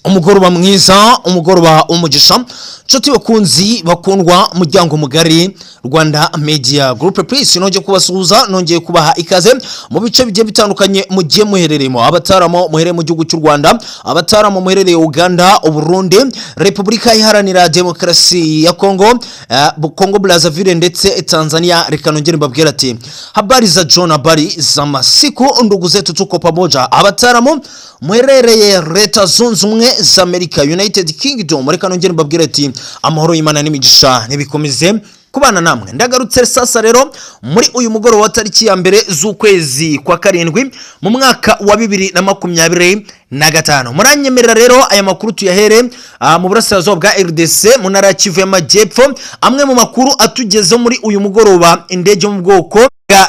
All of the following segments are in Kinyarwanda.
Umugoroba mwiza, umugoroba umugisha. Nshuti bakunzi bakundwa muryango mugari Rwanda Media Group, please nongeye kubasuhuza, nongeye kubaha ikaze mu bice bigiye bitandukanye mugiye muherereyemo. Abataramo muherere mu gihugu cy'u Rwanda, abataramo muherereye Uganda, Burundi, Republika Iharanira Demokarasi ya Kongo, Kongo Brazzaville ndetse Tanzania. Reka nongere mbabwira ati habari za John, habari za masiku, ndugu zetu tuko pamoja. Abataramo muherereye Leta Zunze Ubumwe za Amerika, United Kingdom, reka nongere mbabwira ati amahoro y'Imana n'imigisha nibikomeze kubana namwe. Ndagarutse sasa rero muri uyu mugoroba wa tariki ya mbere z'ukwezi kwa karindwi mu mwaka wa 2025. Muranyemerera rero aya makuru tuyahere mu burasirazuba bwa RDC mu ntara ya Kivu y'Amajyepfo. Amwe mu makuru atugeze muri uyu mugoroba: indege mu bwoko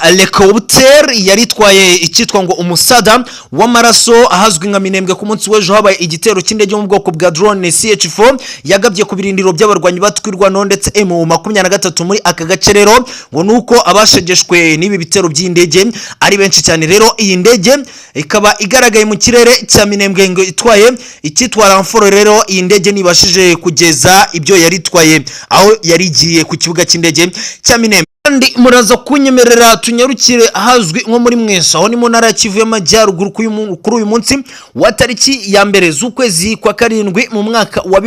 Helicopter yaritwaye icyitwa ngo umusada w'amaraso ahazwi nka Minembwe ku munsi w'ejo habaye igitero cy'indege mu bwoko bwa drone CH4 yagabye ku birindiro by'abarwanyi batwirwa no ndetse M23 muri aka gace. Rero ngo nuko abashegeshwe n'ibi bitero by'indege ari benshi cyane. Rero iyi ndege ikaba igaragaye mu kirere cya Minembwe ngo itwaye icyitwa Ramforo. Rero iyi ndege nibashije kugeza ibyo yaritwaye aho yarigiye ku kibuga cy'indege cya Minembwe. Kandi muraza kunyemerera tunyarukire ahazwi nko muri Mweso, aho ni mu ntara ya Kivu y'Amajyaruguru kuri uyu munsi wa tariki ya mbere z'ukwezi kwa karindwi mu mwaka wa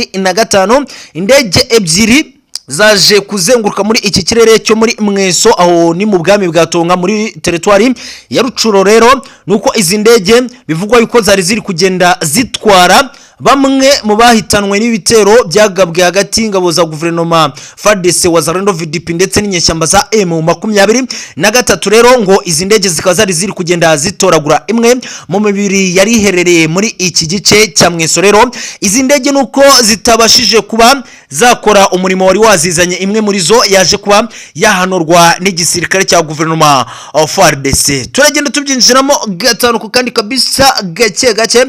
2025. Indege ebyiri zaje kuzenguruka muri iki kirere cyo muri Mweso, aho ni mu bwami bwa Tonga muri teritwari ya Rucuro. Rero nuko izi ndege bivugwa yuko zari ziri kugenda zitwara bamwe mu bahitanwe n'ibitero byagabwe hagati y'ingabo za guverinoma FARDC Wazalendo VDP ndetse n'inyeshyamba za M23. Rero ngo izi ndege zikaba ziri kugenda zitoragura imwe mu mibiri yari iherereye muri iki gice cya Mweso. Rero izi ndege nuko zitabashije kuba zakora umurimo wari wazizanye, imwe muri zo yaje kuba yahanorwa n'igisirikare cya guverinoma FARDC. Turagenda tubyinjiramo gatanu ku kandi kabisa gake gake.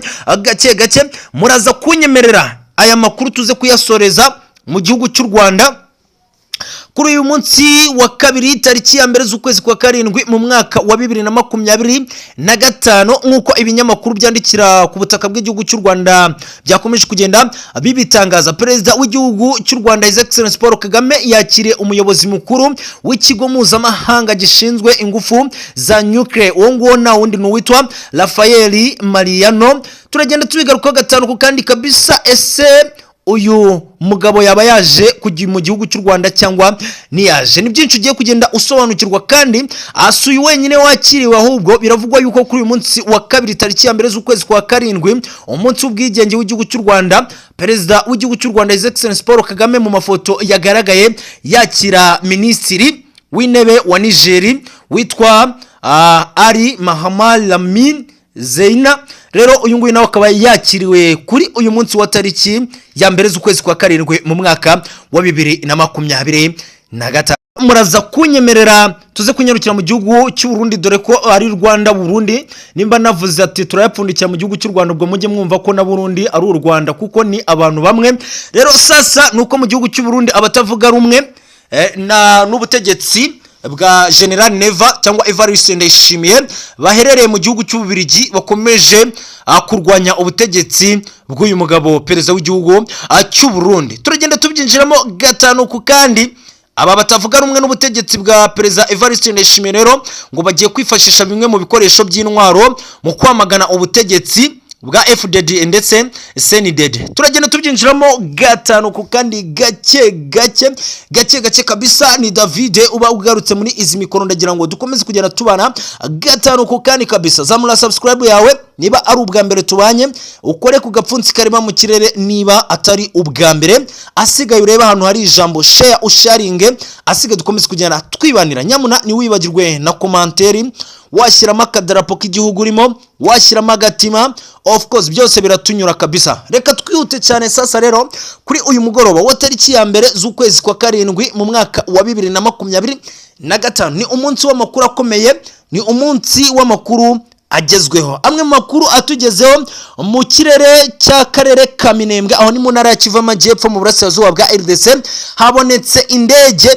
Muraza kunyemerera aya makuru tuze kuyasoreza mu gihugu cy'u Rwanda kuri uyu munsi wa kabiri tariki ya mbere z'ukwezi kwa karindwi mu mwaka wa 2025. Nkuko ibinyamakuru byandikira ku butaka bw'igihugu cy'u Rwanda byakomeje kugenda bibitangaza, Perezida w'igihugu cy'u Rwanda His Excellency Paul Kagame yakiriye umuyobozi mukuru w'ikigo mpuzamahanga gishinzwe ingufu za nuclear, uwo nguwo na wundi n'uwitwa Rafael Mariano. Turagenda tubigaruka gatanu ku kandi kabisa. Ese uyu mugabo yaba yaje kujya mu gihugu cy'u Rwanda cyangwa niyaje? Ni byinshi ugiye kugenda usobanukirwa, kandi asuye wenyine wakiriwe, ahubwo biravugwa yuko kuri uyu munsi wa kabiri tariki ya mbere z'ukwezi kwa karindwi, umunsi w'ubwigenge w'igihugu cy'u Rwanda, Perezida w'igihugu cy'u Rwanda His Excellency Paul Kagame mu mafoto yagaragaye yakira Minisitiri w'intebe wa Niger witwa Ali Mahamar Lamine Zeina. Rero uyu nguyu nawe akaba yakiriwe kuri uyu munsi wa tariki ya mbere z'ukwezi kwa karindwi mu mwaka wa 2025. Muraza kunyemerera tuze kunyarukira mu gihugu cy'u Burundi, dore ko ari Rwanda Burundi. Nimba navuze ati turayapfundikira mu gihugu cy'u Rwanda, ubwo mujye mwumva ko na Burundi ari u Rwanda kuko ni abantu bamwe. Rero sasa nuko mu gihugu cy'u Burundi abatavuga rumwe n'ubutegetsi bwa General Neva cyangwa Evariste Ndayishimiye baherereye mu gihugu cy'Ububirigi bakomeje kurwanya ubutegetsi bw'uyu mugabo Perezida w'igihugu cy'u Burundi. Turagenda tubyinjiramo gatanu ku kandi. Aba batavuga rumwe n'ubutegetsi bwa Perezida Evariste Ndayishimiye rero ngo bagiye kwifashisha bimwe mu bikoresho by'intwaro mu kwamagana ubutegetsi bwa FDD ndetse CNDD. Turagenda tubyinjiramo gatanu ku kandi gake kabisa. Ni David uba ugarutse muri izi mikoro, ndagira ngo dukomeze kugenda tubana gatanu ku kandi kabisa. Zamura subscribe yawe niba ari ubwa mbere tubanye, ukore ku gapfunsi karima mu kirere niba atari ubwa mbere, asigaye ureba ahantu hari ijambo share usharinge, asigaye dukomeze kugenda twibanira. Nyamuna ni wibagirwe na commentaire, washyiramo akadarapo k'igihugu urimo, washyiramo agatima, of course byose biratunyura kabisa. Reka twihute cyane sasa rero kuri uyu mugoroba wa tariki ya mbere z'ukwezi kwa karindwi mu mwaka wa 2025. Ni umunsi w'amakuru akomeye, ni umunsi w'amakuru agezweho. Amwe mu makuru atugezeho mu kirere cy'akarere ka Minembwe, aho ni mu ntara ya Kivu y'Amajyepfo mu burasirazuba bwa RDC, habonetse indege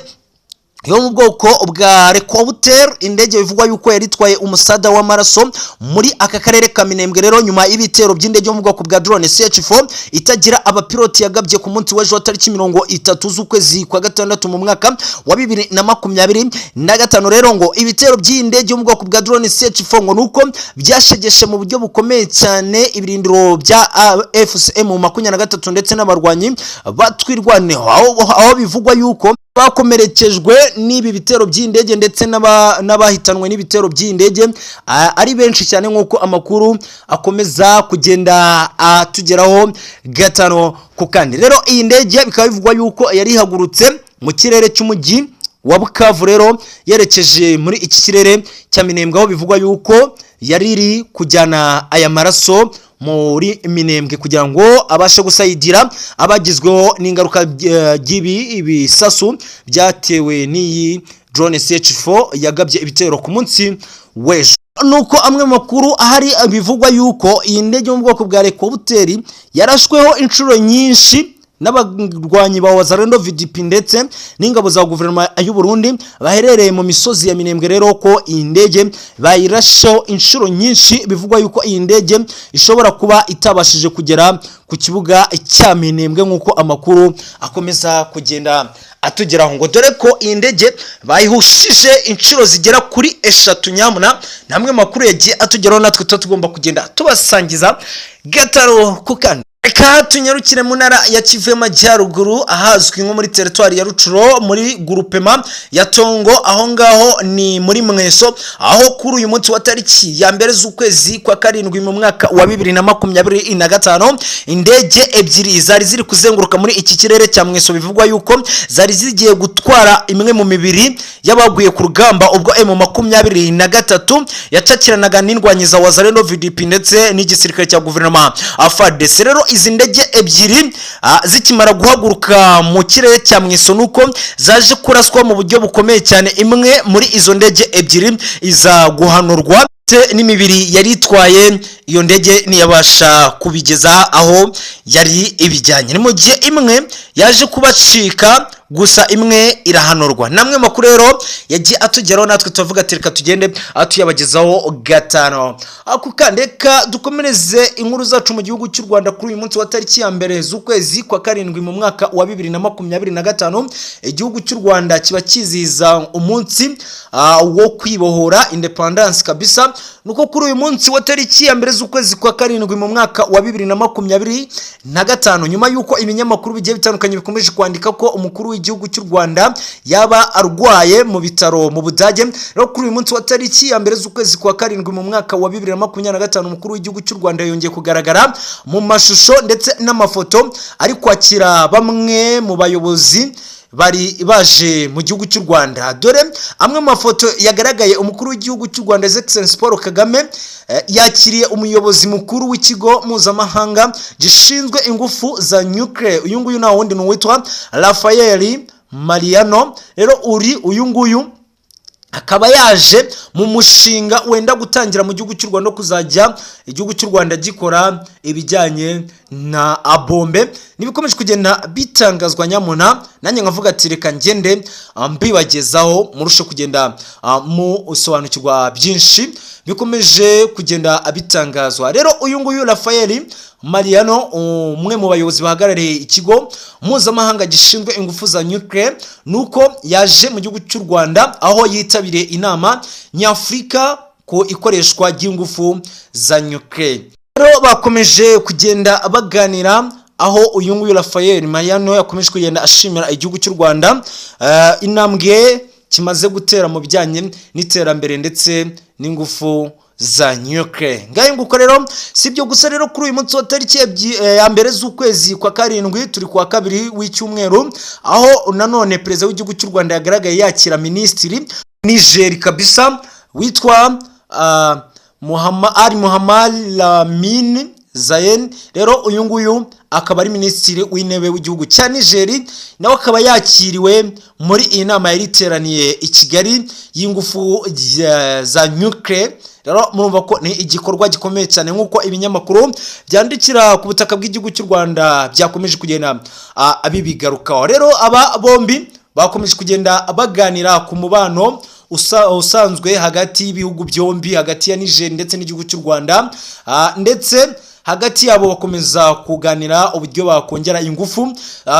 yo mu bwoko bwa Helicopter, indege bivugwa yuko yaritwaye umusada w'amaraso muri aka karere ka Minembwe rero nyuma y'ibitero by'indege yo mu bwoko bwa drone CH4 itagira abapiloti yagabye ku munsi w'ejo tariki 30 z'ukwezi kwa gatandatu mu mwaka wa 2025 rero ngo ibitero by'indege yo mu bwoko bwa drone CH4 ngo nuko byashegeshe mu buryo bukomeye cyane ibirindiro bya FCM 23 ndetse n'abarwanyi batwirwaneho aho bivugwa yuko bakomerekejwe n'ibi bitero by'indege ndetse n'abahitanwe n'ibitero by'indege ari benshi cyane nk'uko amakuru akomeza kugenda atugeraho gatano ku kandi. Rero iyi ndege bikaba bivugwa yuko yari ihagurutse mu kirere cy'umujyi wa Bukavu rero yerekeje muri iki kirere cya Minembwe aho bivugwa yuko yari iri kujyana aya maraso muri Minembwe kugira ngo abashe gusayidira abagizweho n'ingaruka ibisasu byatewe n'iyi drone CH4 yagabye ibitero ku munsi w'ejo. Nuko amwe makuru ahari bivugwa yuko iyi ndege mu bwoko bwa Helicopter yarashweho inshuro nyinshi n'abarwanyi ba Wazalendo VDP ndetse n'ingabo za guverinoma y'u Burundi baherereye mu misozi ya Minembwe rero ko iyi ndege bayirasho inshuro nyinshi bivugwa yuko iyi ndege ishobora kuba itabashije kugera ku kibuga cya Minembwe nk'uko amakuru akomeza kugenda atugeraho ngo dore ko iyi ndege bayihushije inshuro zigera kuri 3 nyamuna namwe makuru yagiye atugeraho natwe tugomba kugenda tubasangiza gataro ku kandi. Reka tunyarukire mu ntara ya Kivu y'Amajyaruguru ahazwi nko muri territoire ya Rucuro muri groupement ya Tongo aho ngaho ni muri Mweso aho kuri uyu munsi wa tariki ya mbere z'ukwezi kwa karindwi mu mwaka wa 2025 indege ebyiri zari ziri kuzenguruka muri iki kirere cya Mweso bivugwa yuko zari zigiye gutwara imwe mu mibiri y'abaguye ku rugamba ubwo M23 yacakiranaga n'indwanyiza Wazalendo VDP ndetse n'igisirikare cya guverinoma FARDC. Rero izi ndege ebyiri zikimara guhaguruka mu kirere cya Mweso nuko zaje kuraswa mu buryo bukomeye cyane, imwe muri izo ndege ebyiri iza guhanurwa n'imibiri yari itwaye iyo ndege niyabasha kubigeza aho yari ibijyanye, ni mu gihe imwe yaje kubacika gusa imwe irahanurwa. Namwe makuru rero yagiye atugeraho natwe tuvuga ati reka tugende atuyabagezaho gatano ako kandeka dukomereze inkuru zacu mu gihugu cy'u Rwanda kuri uyu munsi wa tariki ya mbere z'ukwezi kwa karindwi mu mwaka wa 2025 igihugu cy'u Rwanda kiba kiziza umunsi wo kwibohora independence kabisa. Nuko kuri uyu munsi wa tariki ya mbere z'ukwezi kwa karindwi mu mwaka wa 2025 nyuma yuko ibinyamakuru bigiye bitandukanye bikomeje kwandika ko umukuru w'igihugu cy'u Rwanda yaba arwaye mu bitaro mu Budage, rero kuri uyu munsi wa tariki ya mbere z'ukwezi kwa karindwi mu mwaka wa 2025 umukuru w'igihugu cy'u Rwanda yongeye kugaragara mu mashusho ndetse n'amafoto ari kwakira bamwe mu bayobozi bari baje mu gihugu cy'u Rwanda. Dore amwe mu mafoto yagaragaye umukuru w'igihugu cy'u Rwanda Excellence Paul Kagame yakiriye umuyobozi mukuru w'ikigo mpuzamahanga gishinzwe ingufu za nuclear. Uyu nguyu na wundi n'uwitwa Rafael Mariano. Rero uyu nguyu akaba yaje mu mushinga wenda gutangira mu gihugu cy'u Rwanda kuzajya igihugu cy'u Rwanda gikora ibijyanye na abombe nibikomeje kugenda bitangazwa nyamuna, nanjye nkavuga ati reka ngende mbibagezaho murushe kugenda mu usobanukirwa byinshi bikomeje kugenda abitangazwa. Rero uyu nguyu Rafael Mariano umwe mu bayobozi bahagarariye ikigo mpuzamahanga gishinzwe ingufu za nuclear nuko yaje mu gihugu cy'u Rwanda aho yitabiriye inama nyafrika ko ikoreshwa ry'ingufu za nuclear. Rero bakomeje kugenda baganira aho uyu nguyu Rafael Mariano yakomeje kugenda ashimira igihugu cy'u Rwanda intambwe kimaze gutera mu bijyanye n'iterambere ndetse n'ingufu za nuclear. Ngaye nguko rero sibyo gusa rero kuri uyu munsi wa tariki ya mbere z'ukwezi kwa karindwi turi kwa kabiri w'icyumweru aho nanone perezida w'igihugu cy'u Rwanda yagaragaye yakira ministiri Niger kabisa witwa Mohamed Lamine Zayen. Rero uyu nguyu akaba ari ministiri w'intebe w'igihugu cya Niger nawe akaba yakiriwe muri iyi nama yari iteraniye i Kigali y'ingufu za nuclear. Rero murumva ko ni igikorwa gikomeye cyane nk'uko ibinyamakuru byandikira ku butaka bw'igihugu cy'u Rwanda byakomeje kugenda abibigarukaho. Rero aba bombi bakomeje kugenda baganira ku mubano usanzwe hagati y'ibihugu byombi, hagati ya Niger ndetse n'igihugu cy'u Rwanda, ndetse hagati yabo bakomeza kuganira uburyo bakongera ingufu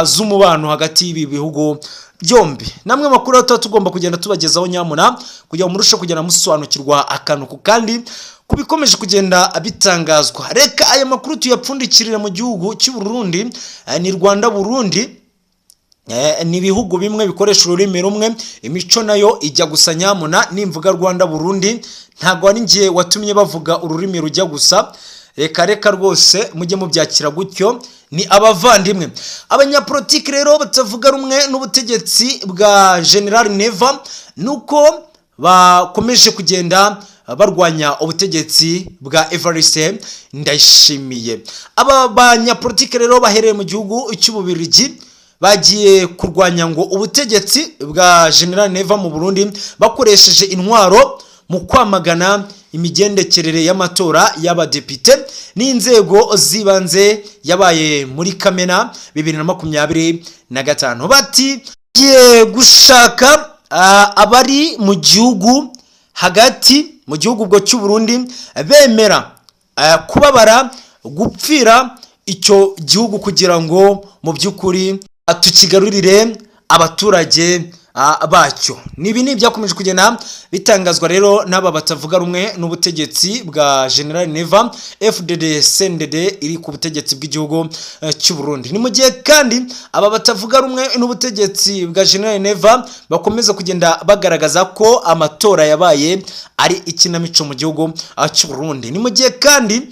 z'umubano hagati y'ibi bihugu byombi. Namwe makuru tugomba kugenda tubagezaho nyamuna kugira ngo murushe kugenda musobanukirwa akantu ku kandi kubikomeje kugenda bitangazwa. Reka aya makuru tuyapfundikirira mu gihugu cy'u Burundi. Ni Rwanda Burundi ni ibihugu bimwe bikoresha ururimi rumwe, imico nayo ijya gusa nyamuna. Nimvuga Rwanda Burundi ntago ari ngiye watumye bavuga ururimi rujya gusa, reka rwose mujye mubyakira gutyo, ni abavandimwe. Abanyapolitiki rero batavuga rumwe n'ubutegetsi bwa General Neva nuko bakomeje kugenda barwanya ubutegetsi bwa Evariste Ndayishimiye. Aba banyapolitiki rero bahereye mu gihugu cy'Ububirigi bagiye kurwanya ngo ubutegetsi bwa General Neva mu Burundi bakoresheje intwaro mu kwamagana imigendekerere y'amatora y'abadepite n'inzego zibanze yabaye muri Kamena 2025. Bati giye gushaka abari mu gihugu hagati mu gihugu bwo cy'u Burundi bemera kubabara gupfira icyo gihugu kugira ngo mu byukuri tukigarurire abaturage bacyo. Nibi ni byakomeje kugenda bitangazwa rero n'aba batavuga rumwe n'ubutegetsi bwa General Neva, FDD CNDD iri ku butegetsi bw'igihugu cy'u Burundi. Ni mu gihe kandi aba batavuga rumwe n'ubutegetsi bwa General Neva bakomeza kugenda bagaragaza ko amatora yabaye ari ikinamico mu gihugu cy'u Burundi. Ni mu gihe kandi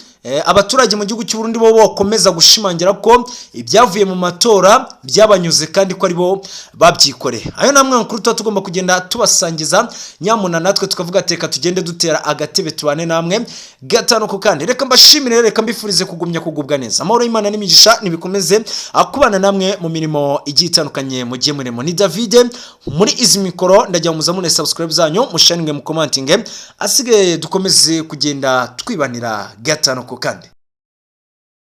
abaturage mu gihugu cy'u Burundi bo bakomeza gushimangira ko ibyavuye mu matora byabanyuze kandi ko ari bo babyikoreye. Ayo namwe makuru tugomba kugenda tubasangiza nyamuna, natwe tukavuga teka tugende dutera agatebe tubane namwe gatano ku kandi. Reka mbashimire, reka mbifurize kugumya kugubwa neza. Amahoro y'Imana n'imigisha nibikomeze akubana namwe mu mirimo igiye itandukanye mu gihe murimo. Ni David muri izi mikoro, ndajya muza mune subscribe zanyu, musharinge mu commenting, asige dukomeze kugenda twibanira gatano ku kandi.